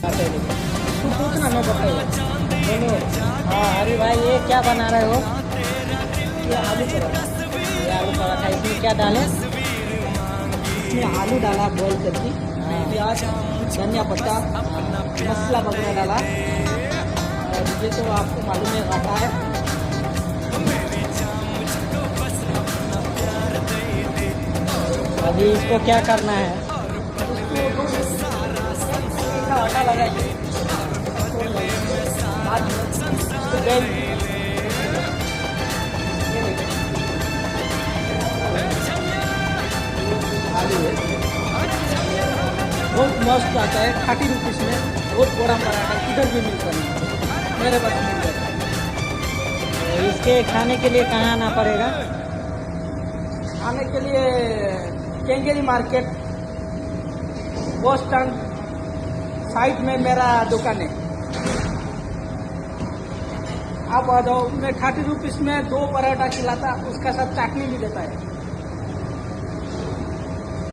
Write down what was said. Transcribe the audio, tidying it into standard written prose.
तू पूछना मैं बताऊँ। बोलो। हाँ अरे भाई ये क्या बना रहे हो? ये आलू पराठा। ये आलू पराठा इसमें क्या डालें? इसमें आलू डाला बॉईल करके, प्याज, धनिया पत्ता, मसाला वगैरह डाला। और ये तो आपको मालूम है आटा है। अभी इसको क्या करना है? इसको आटा लगाइए। आलू है बहुत मस्त आता है, 30 रुपीज़ में बहुत बड़ा पराठा किधर भी मिलता नहीं, मेरे पास मिल जाता है। तो इसके खाने के लिए कहाँ आना पड़ेगा? खाने के लिए Kengeri market bus stand side में मेरा दुकान है। आप आ जाओ। मैं 30 रुपीज़ में 2 पराठा खिलाता, उसका साथ चटनी भी देता है।